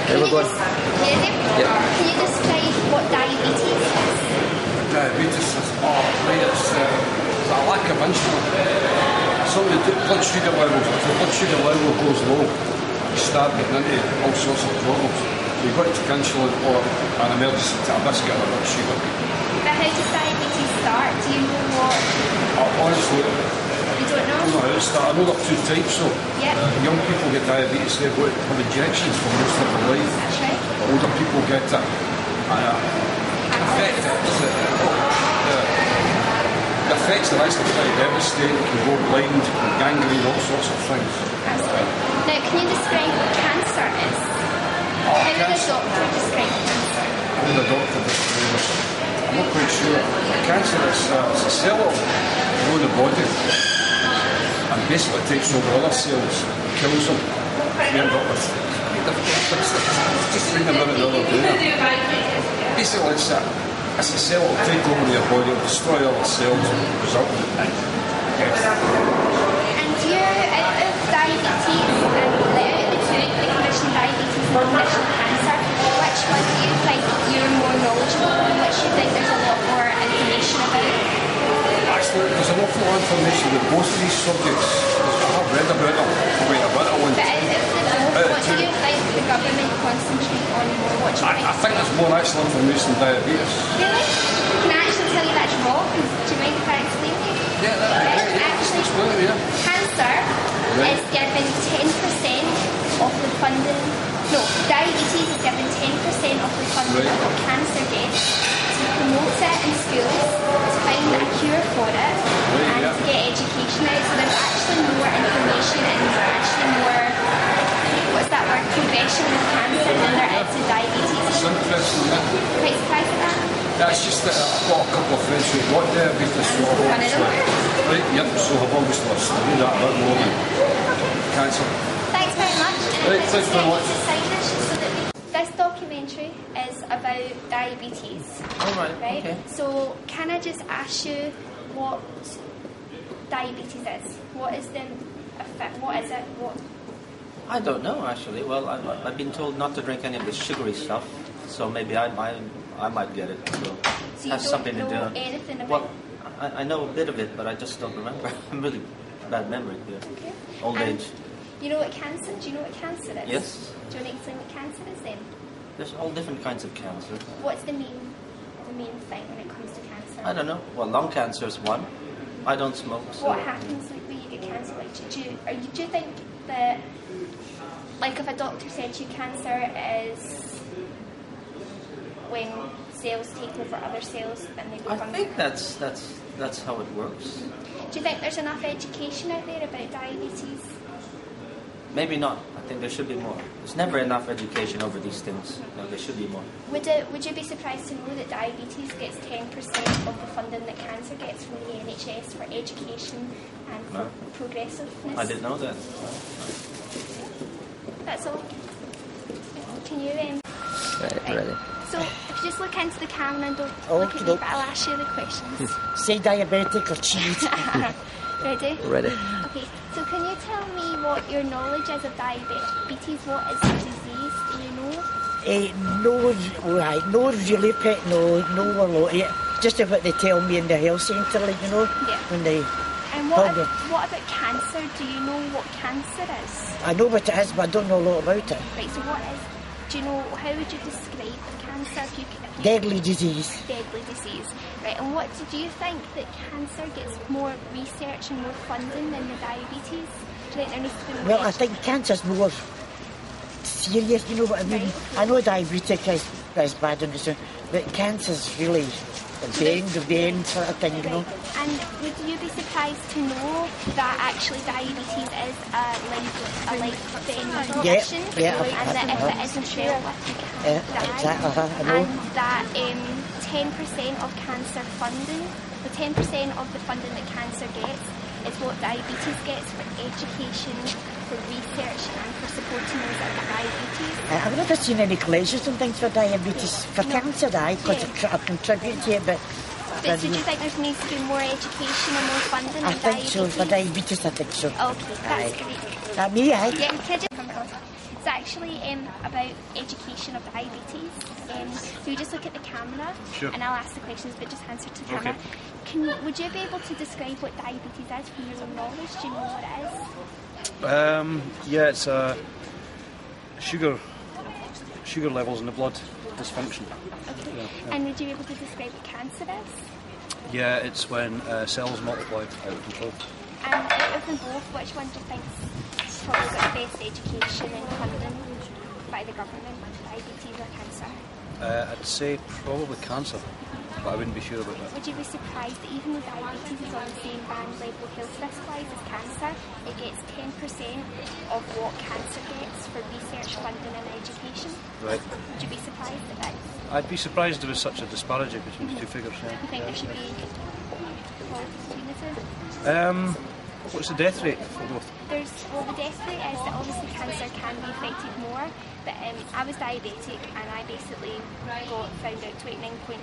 Okay, we're going. Yeah. Can you describe what diabetes is? Diabetes is, it's a lack of insulin. So the blood sugar levels, if the blood sugar level goes low, you start getting into all sorts of problems. You've got to take insulin or an emergency to a biscuit or blood sugar. But how does diabetes start? Do you know what? Honestly, You don't know? no, I know there are two types. So young people get diabetes, they go to have injections for most of their life. That's right. Older people get it. The effects are actually pretty devastating. You can go blind, gangrene, all sorts of things. Absolutely. Now, can you describe what cancer is? How would a doctor describe cancer? I'm the doctor, but I'm not quite sure. Cancer is a cell of the body, and basically takes over other cells, kills them. You end up with just reading about it the other day. Basically, it's a cell that will take over your body, will destroy other cells, result in death. And out of diabetes and out of the two, the condition diabetes and the condition cancer, which one do you think you're more knowledgeable on? Which do you think there's a lot more information about? Actually, there's an awful lot of information with both of these subjects. I've read about them quite a bit. But what do you think the government concentrate on more? What do you think? I think there's more actual information than diabetes. Really? Can I actually tell you that's wrong? Do you mind if I explain it? Yeah, that'd be great. Actually, cancer is given 10% of the funding. No, diabetes is given 10% of the funding of cancer deaths to promote it in schools, to find a cure for it, and to get education out. So there's actually more information and there's actually more, what's that word, progression with cancer than there is with diabetes. It's interesting, yeah. Quite surprised at that? Yeah, it's just that I've got a couple of friends who've got diabetes, so I've so I've obviously studied that a bit more than cancer. Thanks very much. Right, thanks very much. This documentary is about diabetes. All right. Okay. So can I just ask you what diabetes is? What is the effect? What is it? What? I don't know actually. Well, I've been told not to drink any of the sugary stuff, so maybe I might get it. So you has don't something know to do. anything about? Well, I know a bit of it, but I just don't remember. I'm really bad memory here. Okay. Old age. You know what cancer? Do you know what cancer is? Yes. Do you want to explain what cancer is then? There's all different kinds of cancer. What's the main thing when it comes to cancer? I don't know. Well, lung cancer is one. I don't smoke. So. What happens like when you get cancer? Like, do you think that, like, if a doctor said to you cancer is when cells take over other cells and they go I hungry? think that's how it works. Do you think there's enough education out there about diabetes? Maybe not. I think there should be more. There's never enough education over these things. No, there should be more. Would you be surprised to know that diabetes gets 10% of the funding that cancer gets from the NHS for education and for progressiveness? I didn't know that. That's all. Can you Right, ready. So, if you just look into the camera and don't look at me, but I'll ask you the questions. Say diabetic or cheese. Ready? Ready. Okay, so can you tell me what your knowledge is of diabetes? What is the disease? Do you know? No really, pet, no a lot. Yeah, just what they tell me in the health centre, like, you know, when they... And what about cancer? Do you know what cancer is? I know what it is, but I don't know a lot about it. Right, so do you know, how would you describe cancer? If you Deadly disease. Deadly disease. Right, and do you think that cancer gets more research and more funding than the diabetes? Do you think there needs to be more? Well, I think cancer's more serious, you know what I mean? Right, okay. I know diabetic is bad on its own, but cancer's really the vein sort of thing, you know. And would you be surprised to know that actually diabetes is a life-threatening condition? And that if it isn't dealt with, you can die. Exactly, I know. And that 10% of cancer funding, the 10% of the funding that cancer gets is what diabetes gets for education, for research and for supporting those that have diabetes. I've never seen any collections and things for diabetes. For cancer, because I contribute to it, but so do you think there needs to be more education and more funding I in think diabetes? so, for diabetes I think so. Okay, that's great. That me, Yeah, can I just come across? So actually about education of diabetes. So you just look at the camera, Sure. and I'll ask the questions, but just answer to the camera. Okay. Would you be able to describe what diabetes is from your own knowledge? Do you know what it is? Yeah, it's sugar levels in the blood dysfunction. Okay. Yeah. And would you be able to describe what cancer is? Yeah, it's when cells multiply out of control. And out of them both, which one do you think's probably got the best education and funding by the government, diabetes or cancer? I'd say probably cancer, but I wouldn't be sure about that. Would you be surprised that even though diabetes is on the same band level health risk-wise as cancer, it gets 10% of what cancer gets for research, funding and education? Right. Would you be surprised at that? I'd be surprised there was such a disparity between the two figures. Do you think there should be equality between the two? Yeah. What's the death rate for both? The death rate is that obviously cancer can be affected more, but I was diabetic and I basically found out 29.5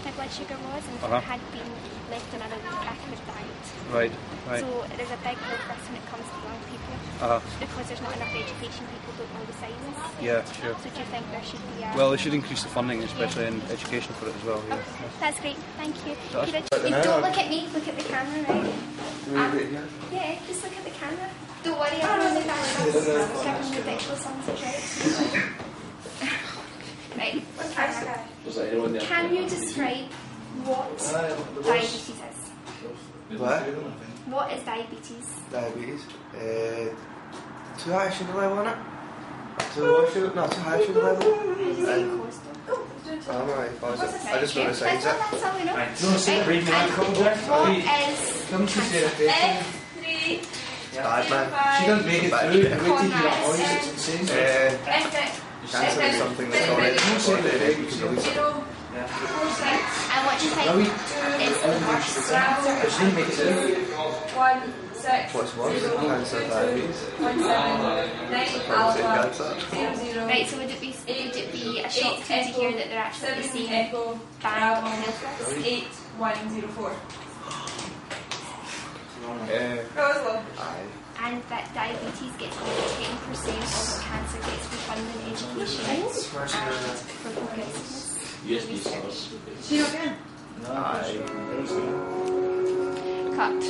my blood sugar was, and if I had been left another week I could have died. Right. So there's a big health risk when it comes to young people, because there's not enough education, people don't know the signs. Yeah, sure. So do you think there should be a... Well, they should increase the funding, especially in education for it as well. Yeah. That's great, thank you. That's- Don't look at me, look at the camera, right? Yeah, just look at the camera. Don't worry, I'm on the camera. Giving ridiculous answers, right? Right, can you describe what diabetes is? What is diabetes? Diabetes. Too high sugar level in it. Too low sugar, no, too high sugar level. I'm alright, I just know the signs. That's all we know. Do you want to see the reading out the couple there? Come to see the face. Bad man. She doesn't make it through. Wait till you hear her voice, it's insane. Cancer is something that's already you can release it. And what do you think is the worst cancer? She didn't make it through. What's worse? Cancer, diabetes. Right, so would it be a shock to you to hear that they're actually the same band on health risk? 8104. Aye. And that diabetes gets only 10% of what cancer gets for funding education for progressiveness. She okay? Aye. Cut.